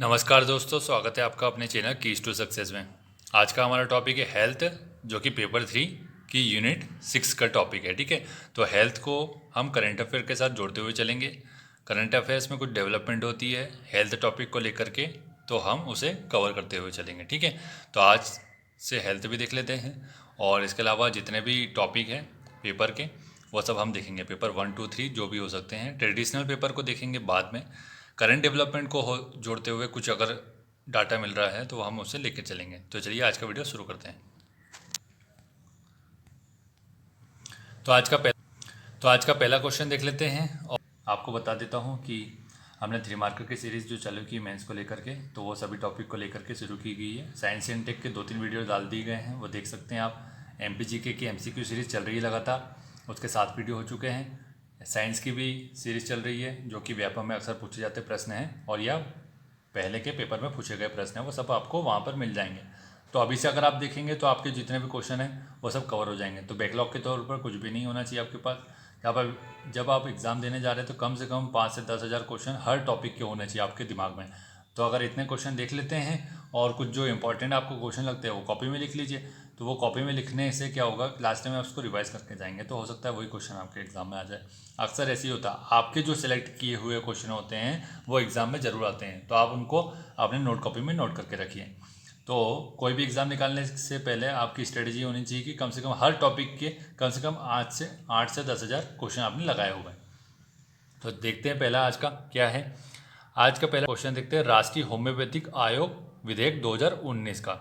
नमस्कार दोस्तों, स्वागत है आपका अपने चैनल कीज टू सक्सेस में। आज का हमारा टॉपिक है हेल्थ, जो कि पेपर 3 की यूनिट 6 का टॉपिक है। ठीक है, तो हेल्थ को हम करंट अफेयर के साथ जोड़ते हुए चलेंगे। करंट अफेयर्स में कुछ डेवलपमेंट होती है हेल्थ टॉपिक को लेकर के, तो हम उसे कवर करते हुए चलेंगे। ठीक है, तो आज से हेल्थ भी देख लेते हैं और इसके अलावा जितने भी टॉपिक हैं पेपर के वो सब हम देखेंगे। पेपर 1, 2, 3 जो भी हो सकते हैं। ट्रेडिशनल पेपर को देखेंगे बाद में। करंट डेवलपमेंट को जोड़ते हुए कुछ अगर डाटा मिल रहा है तो हम उसे लेके चलेंगे। तो चलिए आज का वीडियो शुरू करते हैं। तो आज का पहला क्वेश्चन देख लेते हैं और आपको बता देता हूं कि हमने 3 मार्कर की सीरीज़ जो चालू की मेंस को लेकर के, तो वो सभी टॉपिक को लेकर के शुरू की गई है। साइंस एंड टेक के 2-3 वीडियो डाल दिए गए हैं, वो देख सकते हैं आप। MPGK की MCQ सीरीज़ चल रही है लगातार, उसके 7 वीडियो हो चुके हैं। साइंस की भी सीरीज़ चल रही है, जो कि व्यापक में अक्सर पूछे जाते प्रश्न हैं और या पहले के पेपर में पूछे गए प्रश्न हैं, वो सब आपको वहाँ पर मिल जाएंगे। तो अभी से अगर आप देखेंगे तो आपके जितने भी क्वेश्चन हैं वो सब कवर हो जाएंगे। तो बैकलॉग के तौर पर कुछ भी नहीं होना चाहिए आपके पास। जब आप एग्ज़ाम देने जा रहे हैं तो कम से कम 5 से 10 हज़ार क्वेश्चन हर टॉपिक के होने चाहिए आपके दिमाग में। तो अगर इतने क्वेश्चन देख लेते हैं और कुछ जो इंपॉर्टेंट आपको क्वेश्चन लगते हैं वो कॉपी में लिख लीजिए, तो वो कॉपी में लिखने से क्या होगा, लास्ट में आप उसको रिवाइज करके जाएंगे तो हो सकता है वही क्वेश्चन आपके एग्जाम में आ जाए। अक्सर ऐसे ही होता है, आपके जो सिलेक्ट किए हुए क्वेश्चन होते हैं वो एग्ज़ाम में ज़रूर आते हैं, तो आप उनको अपने नोट कॉपी में नोट करके रखिए। तो कोई भी एग्ज़ाम निकालने से पहले आपकी स्ट्रेटजी होनी चाहिए कि कम से कम हर टॉपिक के कम से कम 8 से 10 हज़ार क्वेश्चन आपने लगाए हुए हैं। तो देखते हैं पहला आज का क्या है। आज का पहला क्वेश्चन देखते हैं, राष्ट्रीय होम्योपैथिक आयोग विधेयक 2019 का।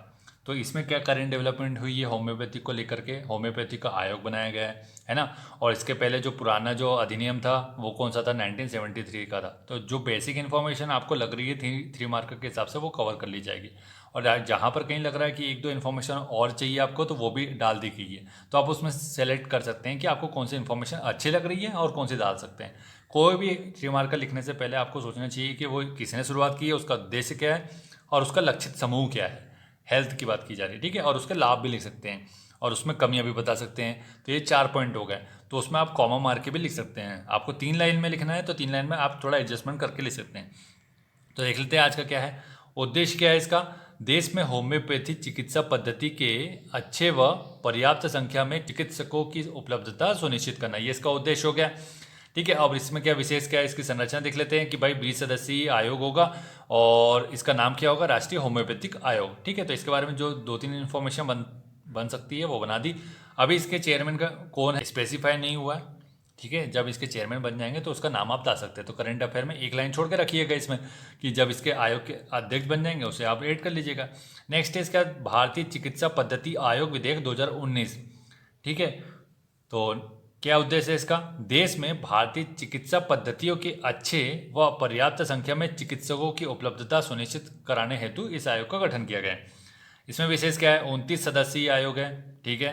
तो इसमें क्या करेंट डेवलपमेंट हुई है होम्योपैथिक को लेकर के। होम्योपैथिक का आयोग बनाया गया है ना। और इसके पहले जो पुराना जो अधिनियम था वो कौन सा था, 1973 का था। तो जो बेसिक इन्फॉर्मेशन आपको लग रही है 3 मार्क के हिसाब से वो कवर कर ली जाएगी। और जहाँ पर कहीं लग रहा है कि 1-2 इन्फॉर्मेशन और चाहिए आपको, तो वो भी डाल दी गई है। तो आप उसमें सेलेक्ट कर सकते हैं कि आपको कौन सी इन्फॉर्मेशन अच्छी लग रही है और कौन सी डाल सकते हैं। कोई भी 3 मार्कर लिखने से पहले आपको सोचना चाहिए कि वो किसने शुरुआत की है, उसका उद्देश्य क्या है और उसका लक्षित समूह क्या है। हेल्थ की बात की जा रही है, ठीक है। और उसके लाभ भी लिख सकते हैं और उसमें कमियां भी बता सकते हैं। तो ये 4 पॉइंट हो गए। तो उसमें आप कॉमा मार के भी लिख सकते हैं। आपको 3 लाइन में लिखना है तो 3 लाइन में आप थोड़ा एडजस्टमेंट करके लिख सकते हैं। तो देख लेते हैं आज का क्या है। उद्देश्य क्या है इसका, देश में होम्योपैथी चिकित्सा पद्धति के अच्छे व पर्याप्त संख्या में चिकित्सकों की उपलब्धता सुनिश्चित करना, ये इसका उद्देश्य हो गया। ठीक है, अब इसमें क्या विशेष क्या है, इसकी संरचना देख लेते हैं कि भाई 20 सदस्यीय आयोग होगा और इसका नाम क्या होगा, राष्ट्रीय होम्योपैथिक आयोग। ठीक है, तो इसके बारे में जो 2-3 इन्फॉर्मेशन बन सकती है वो बना दी। अभी इसके चेयरमैन का कौन है स्पेसिफाई नहीं हुआ है। ठीक है, जब इसके चेयरमैन बन जाएंगे तो उसका नाम आप बता सकते हैं। तो करंट अफेयर में एक लाइन छोड़ के रखिएगा इसमें कि जब इसके आयोग के अध्यक्ष बन जाएंगे उसे आप ऐड कर लीजिएगा। नेक्स्ट है इसका भारतीय चिकित्सा पद्धति आयोग विधेयक 2019। ठीक है, तो क्या उद्देश्य है इसका, देश में भारतीय चिकित्सा पद्धतियों के अच्छे व पर्याप्त संख्या में चिकित्सकों की उपलब्धता सुनिश्चित कराने हेतु इस आयोग का गठन किया गया है। इसमें विशेष क्या है, 29 सदस्यीय आयोग है। ठीक है,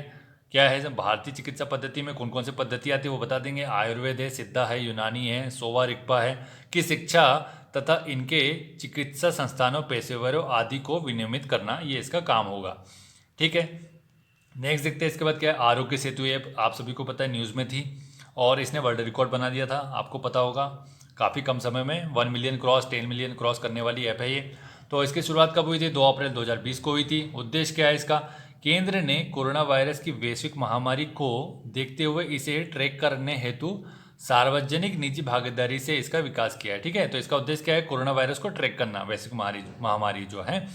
क्या है, भारतीय चिकित्सा पद्धति में कौन कौन सी पद्धति आती है वो बता देंगे। आयुर्वेद है, सिद्धा है, यूनानी है, सोवा रिगपा है की शिक्षा तथा इनके चिकित्सा संस्थानों, पेशेवरों आदि को विनियमित करना, ये इसका काम होगा। ठीक है, नेक्स्ट देखते हैं इसके बाद क्या है। आरोग्य सेतु ऐप आप सभी को पता है न्यूज़ में थी और इसने वर्ल्ड रिकॉर्ड बना दिया था, आपको पता होगा। काफ़ी कम समय में 1 मिलियन क्रॉस 10 मिलियन क्रॉस करने वाली ऐप है ये। तो इसकी शुरुआत कब हुई थी, 2 अप्रैल 2020 को हुई थी। उद्देश्य क्या है इसका, केंद्र ने कोरोना वायरस की वैश्विक महामारी को देखते हुए इसे ट्रैक करने हेतु सार्वजनिक निजी भागीदारी से इसका विकास किया है। ठीक है, तो इसका उद्देश्य क्या है, कोरोना वायरस को ट्रैक करना, वैश्विक महामारी जो है।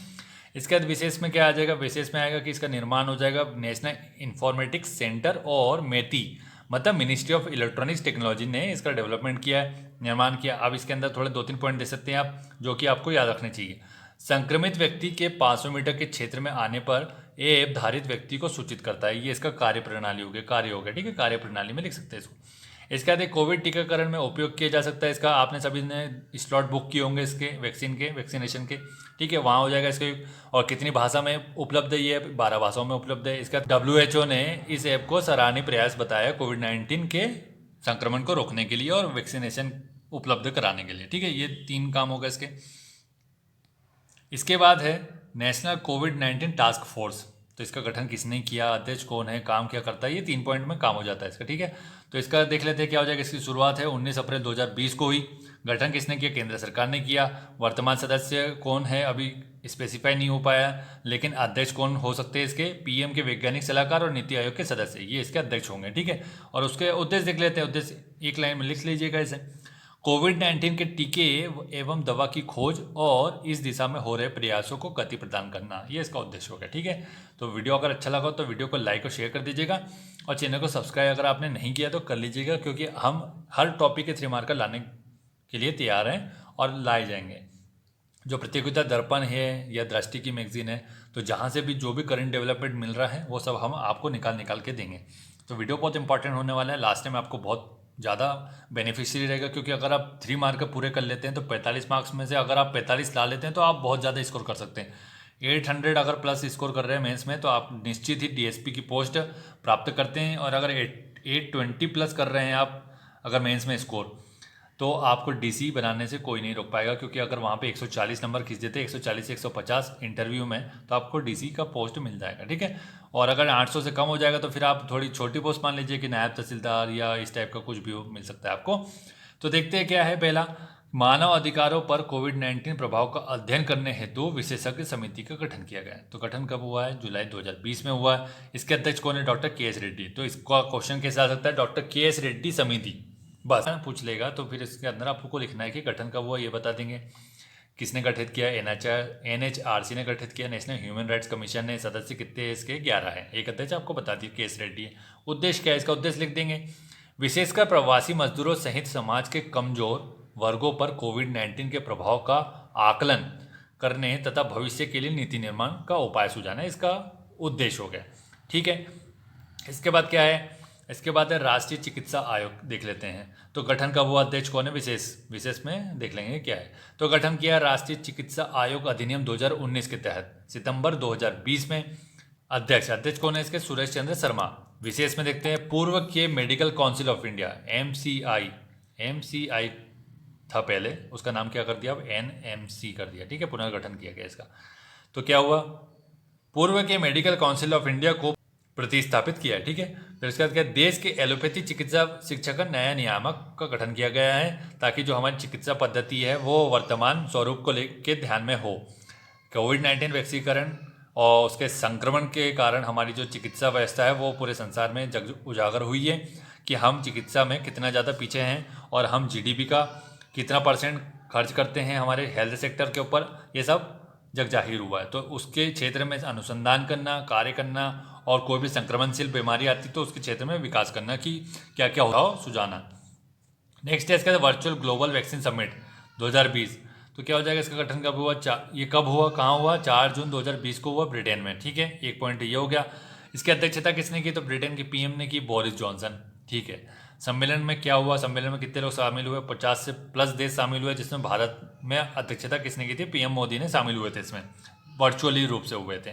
इसके बाद विशेष में क्या आ जाएगा, विशेष में आएगा कि इसका निर्माण हो जाएगा नेशनल इंफॉर्मेटिक्स सेंटर और मेटी, मतलब मिनिस्ट्री ऑफ इलेक्ट्रॉनिक्स टेक्नोलॉजी ने इसका डेवलपमेंट किया है, निर्माण किया। अब इसके अंदर थोड़े 2-3 पॉइंट दे सकते हैं आप, जो कि आपको याद रखने चाहिए। संक्रमित व्यक्ति के 500 मीटर के क्षेत्र में आने पर ऐप धारित व्यक्ति को सूचित करता है, ये इसका कार्य प्रणाली हो गया। ठीक है, कार्य प्रणाली में लिख सकते हैं इसको। इसके बाद कोविड टीकाकरण में उपयोग किया जा सकता है इसका। आपने सभी ने स्लॉट बुक किए होंगे इसके वैक्सीनेशन के। ठीक है, वहाँ हो जाएगा इसके। और कितनी भाषा में उपलब्ध है ये ऐप, 12 भाषाओं में उपलब्ध है। इसका WHO ने इस ऐप को सराहनीय प्रयास बताया कोविड-19 के संक्रमण को रोकने के लिए और वैक्सीनेशन उपलब्ध कराने के लिए। ठीक है, ये 3 काम होगा इसके। इसके बाद है नेशनल कोविड-19 टास्क फोर्स। तो इसका गठन किसने किया, अध्यक्ष कौन है, काम क्या करता है, ये 3 पॉइंट में काम हो जाता है इसका, ठीक है। तो इसका देख लेते हैं क्या हो जाएगा। इसकी शुरुआत है 19 अप्रैल 2020 को हुई। गठन किसने किया, केंद्र सरकार ने किया। वर्तमान सदस्य कौन है अभी स्पेसिफाई नहीं हो पाया, लेकिन अध्यक्ष कौन हो सकते हैं इसके, पीएम के वैज्ञानिक सलाहकार और नीति आयोग के सदस्य, ये इसके अध्यक्ष होंगे, ठीक है। और उसके उद्देश्य देख लेते हैं। उद्देश्य एक लाइन में लिख लीजिएगा इसे, कोविड-19 के टीके एवं दवा की खोज और इस दिशा में हो रहे प्रयासों को गति प्रदान करना, ये इसका उद्देश्य होगा, ठीक है। तो वीडियो अगर अच्छा लगा तो वीडियो को लाइक और शेयर कर दीजिएगा, और चैनल को सब्सक्राइब अगर आपने नहीं किया तो कर लीजिएगा, क्योंकि हम हर टॉपिक के 3 मार्कर लाने के लिए तैयार हैं और लाए जाएंगे। जो प्रतियोगिता दर्पण है या दृष्टि की मैगजीन है, तो जहाँ से भी जो भी करंट डेवलपमेंट मिल रहा है वो सब हम आपको निकाल के देंगे। तो वीडियो बहुत इंपॉर्टेंट होने वाला है, लास्ट टाइम आपको बहुत ज़्यादा बेनिफिशियरी रहेगा, क्योंकि अगर आप 3 मार्क पूरे कर लेते हैं तो 45 मार्क्स में से अगर आप 45 ला लेते हैं तो आप बहुत ज़्यादा स्कोर कर सकते हैं। 800 अगर प्लस स्कोर कर रहे हैं मेंस में तो आप निश्चित ही डीएसपी की पोस्ट प्राप्त करते हैं। और अगर 820 प्लस कर रहे हैं आप अगर मेंस में स्कोर, तो आपको डीसी बनाने से कोई नहीं रोक पाएगा, क्योंकि अगर वहाँ पे 140 नंबर खींच देते हैं, 140 से 150 इंटरव्यू में, तो आपको डीसी का पोस्ट मिल जाएगा, ठीक है। और अगर 800 से कम हो जाएगा तो फिर आप थोड़ी छोटी पोस्ट मान लीजिए कि नायब तहसीलदार या इस टाइप का कुछ भी मिल सकता है आपको। तो देखते हैं क्या है। पहला, मानव अधिकारों पर कोविड-19 प्रभाव का अध्ययन करने हेतु विशेषज्ञ समिति का गठन किया गया है। तो गठन कब हुआ है, जुलाई 2020 में हुआ है। इसके अध्यक्ष कौन है, डॉक्टर के एस रेड्डी। तो इसका क्वेश्चन कैसे आ सकता है, डॉक्टर के एस रेड्डी समिति, बस पूछ लेगा। तो फिर इसके अंदर आपको लिखना है कि गठन कब हुआ, ये बता देंगे। किसने गठित किया, एनएचआरसी ने गठित किया, नेशनल ह्यूमन राइट्स कमीशन ने। सदस्य कितने हैं इसके, 11 है। एक अध्यक्ष आपको बता दिए के एस रेड्डी है। उद्देश्य क्या है, इसका उद्देश्य लिख देंगे, विशेषकर प्रवासी मजदूरों सहित समाज के कमजोर वर्गों पर कोविड-19 के प्रभाव का आकलन करने तथा भविष्य के लिए नीति निर्माण का उपाय सुझाना, इसका उद्देश्य हो गया, ठीक है। इसके बाद क्या है, इसके बाद है राष्ट्रीय चिकित्सा आयोग, देख लेते हैं। तो गठन कब हुआ, अध्यक्ष कौन है, विशेष में देख लेंगे क्या है। तो गठन किया राष्ट्रीय चिकित्सा आयोग अधिनियम 2019 के तहत सितंबर 2020 में। अध्यक्ष कौन है इसके, सुरेश चंद्र शर्मा। विशेष में देखते हैं, पूर्व के medical council of India, MCI था पहले, उसका नाम क्या कर दिया, अब एनएमसी कर दिया, ठीक है, पुनर्गठन किया गया इसका। तो क्या हुआ, पूर्व के मेडिकल काउंसिल ऑफ इंडिया को प्रतिस्थापित किया है, ठीक है। फिर उसके बाद क्या, देश के एलोपैथी चिकित्सा शिक्षा का नया नियामक का गठन किया गया है, ताकि जो हमारी चिकित्सा पद्धति है वो वर्तमान स्वरूप को लेकर ध्यान में हो। कोविड-19 वैक्सीकरण और उसके संक्रमण के कारण हमारी जो चिकित्सा व्यवस्था है वो पूरे संसार में उजागर हुई है कि हम चिकित्सा में कितना ज़्यादा पीछे हैं, और हम जीडीपी का कितना % खर्च करते हैं हमारे हेल्थ सेक्टर के ऊपर, ये सब जग जाहिर हुआ है। तो उसके क्षेत्र में अनुसंधान करना, कार्य करना, और कोई भी संक्रमणशील बीमारी आती तो उसके क्षेत्र में विकास करना कि क्या क्या होगा सुझाना। नेक्स्ट है इसका वर्चुअल ग्लोबल वैक्सीन समिट 2020। तो क्या हो जाएगा, इसका गठन कब हुआ, ये कब हुआ, कहाँ हुआ, 4 जून 2020 को हुआ, ब्रिटेन में, ठीक है। एक पॉइंट ये हो गया। इसकी अध्यक्षता किसने की, तो ब्रिटेन के पीएम ने की, बोरिस जॉनसन, ठीक है। सम्मेलन में क्या हुआ, सम्मेलन में कितने लोग शामिल हुए, 50 से प्लस देश शामिल हुए, जिसमें भारत में अध्यक्षता किसने की थी, पीएम मोदी ने शामिल हुए थे इसमें, वर्चुअली रूप से हुए थे,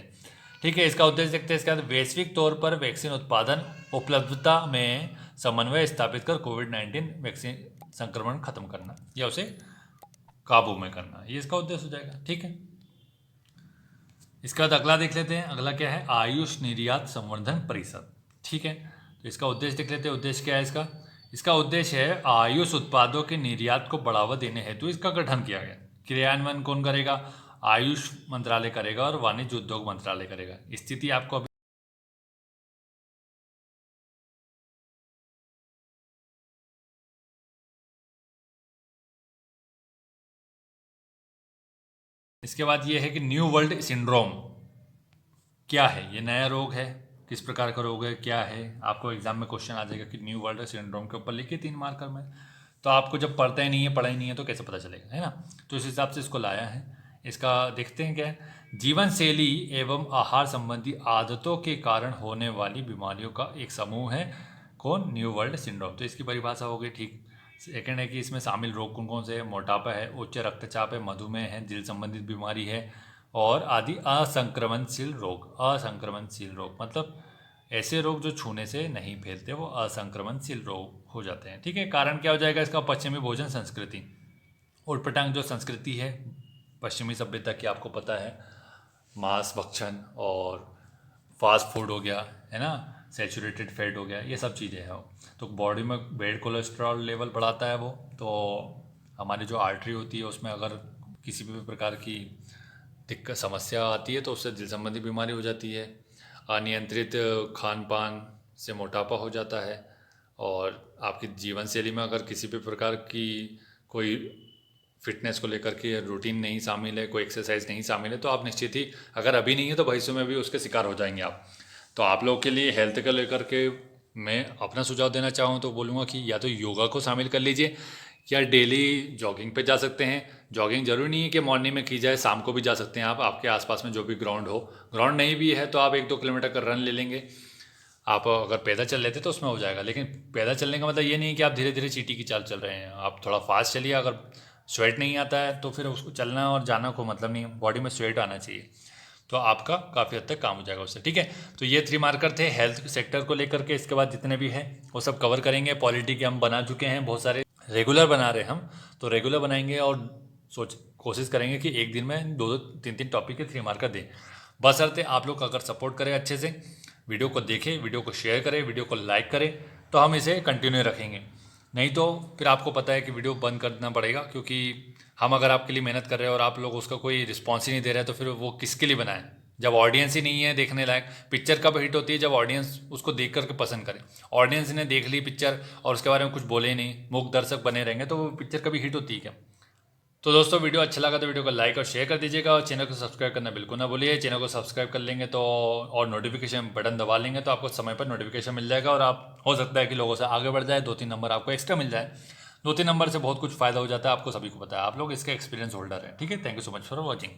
ठीक है। इसका उद्देश्य देखते हैं। इसके बाद वैश्विक तौर पर वैक्सीन उत्पादन उपलब्धता में समन्वय स्थापित कर कोविड-19 वैक्सीन संक्रमण खत्म करना या उसे काबू में करना, ये इसका उद्देश्य हो जाएगा, ठीक है। इसके बाद अगला देख लेते हैं। अगला क्या है, आयुष निर्यात संवर्धन परिषद, ठीक है। तो इसका उद्देश्य देख लेते हैं। उद्देश्य क्या है इसका उद्देश्य है आयुष उत्पादों के निर्यात को बढ़ावा देने हेतु इसका गठन किया गया। क्रियान्वयन कौन करेगा, आयुष मंत्रालय करेगा और वाणिज्य उद्योग मंत्रालय करेगा। स्थिति आपको अभी इसके बाद ये है कि न्यू वर्ल्ड सिंड्रोम क्या है, ये नया रोग है, किस प्रकार का रोग है, क्या है, आपको एग्जाम में क्वेश्चन आ जाएगा कि न्यू वर्ल्ड सिंड्रोम के ऊपर लिखिए 3 मार्कर में। तो आपको जब पढ़ा ही नहीं है तो कैसे पता चलेगा, है ना। तो इस हिसाब से इसको लाया है। इसका देखते हैं क्या है, जीवन शैली एवं आहार संबंधी आदतों के कारण होने वाली बीमारियों का एक समूह है कौन, न्यू वर्ल्ड सिंड्रोम। तो इसकी परिभाषा हो गई, ठीक। सेकेंड है कि इसमें शामिल रोग कौन कौन से हैं, मोटापा है, उच्च रक्तचाप है, मधुमेह है, दिल संबंधित बीमारी है, और आदि असंक्रमणशील रोग मतलब ऐसे रोग जो छूने से नहीं फैलते, वो असंक्रमणशील रोग हो जाते हैं, ठीक है। कारण क्या हो जाएगा इसका, पश्चिमी भोजन संस्कृति, उटपटांग जो संस्कृति है पश्चिमी सभ्यता की, आपको पता है, मांस भक्षण और फास्ट फूड हो गया, है ना, सैचुरेटेड फैट हो गया, ये सब चीज़ें हैं। तो बॉडी में बैड कोलेस्ट्रॉल लेवल बढ़ाता है वो। तो हमारी जो आर्टरी होती है उसमें अगर किसी भी प्रकार की दिक्कत समस्या आती है तो उससे दिल संबंधी बीमारी हो जाती है। अनियंत्रित खान पान से मोटापा हो जाता है। और आपकी जीवन शैली में अगर किसी भी प्रकार की कोई फिटनेस को लेकर के रूटीन नहीं शामिल है, कोई एक्सरसाइज नहीं शामिल है, तो आप निश्चित ही, अगर अभी नहीं है तो भविष्य में भी उसके शिकार हो जाएंगे आप। तो आप लोगों के लिए हेल्थ को लेकर के मैं अपना सुझाव देना चाहूँ तो बोलूँगा कि या तो योगा को शामिल कर लीजिए, या डेली जॉगिंग पे जा सकते हैं। जॉगिंग जरूरी नहीं है कि मॉर्निंग में की जाए, शाम को भी जा सकते हैं आप। आपके आसपास में जो भी ग्राउंड हो, ग्राउंड नहीं भी है तो आप 1-2 किलोमीटर का रन ले लेंगे। आप अगर पैदल चल लेते तो उसमें हो जाएगा, लेकिन पैदल चलने का मतलब ये नहीं है कि आप धीरे धीरे चींटी की चाल चल रहे हैं। आप थोड़ा फास्ट चलिए। अगर स्वेट नहीं आता है तो फिर उसको चलना और जाना को मतलब नहीं है, बॉडी में स्वेट आना चाहिए, तो आपका काफ़ी हद तक काम हो जाएगा उससे। ठीक है, तो ये 3 मार्कर थे हेल्थ सेक्टर को लेकर के। इसके बाद जितने भी हैं वो सब कवर करेंगे। पॉलिटी के हम बना चुके हैं बहुत सारे, रेगुलर बना रहे हैं हम, तो रेगुलर बनाएंगे और कोशिश करेंगे कि एक दिन में 2-3 टॉपिक के 3 मार्कर दें। बशर्ते आप लोग अगर सपोर्ट करें अच्छे से, वीडियो को देखें, वीडियो को शेयर करें, वीडियो को लाइक करें, तो हम इसे कंटिन्यू रखेंगे। नहीं तो फिर आपको पता है कि वीडियो बंद करना पड़ेगा, क्योंकि हम अगर आपके लिए मेहनत कर रहे हैं और आप लोग उसका कोई रिस्पॉन्स ही नहीं दे रहे हैं तो फिर वो किसके लिए बनाए, जब ऑडियंस ही नहीं है देखने लायक। पिक्चर कब हिट होती है? जब ऑडियंस उसको देख करके पसंद करे। ऑडियंस ने देख ली पिक्चर और उसके बारे में कुछ बोले ही नहीं, मूक दर्शक बने रहेंगे, तो वो पिक्चर कभी हिट होती है क्या? तो दोस्तों, वीडियो अच्छा लगा तो वीडियो को लाइक और शेयर कर दीजिएगा, और चैनल को सब्सक्राइब करना बिल्कुल ना भूलिए। चैनल को सब्सक्राइब कर लेंगे तो और नोटिफिकेशन बटन दबा लेंगे तो आपको समय पर नोटिफिकेशन मिल जाएगा, और आप हो सकता है कि लोगों से आगे बढ़ जाए, 2-3 नंबर आपको एक्स्ट्रा मिल जाए। 2-3 नंबर से बहुत कुछ फ़ायदा हो जाता है, आपको सभी को पता है, आप लोग इसके एक्सपीरियंस होल्डर हैं। ठीक है, thank you so much for watching.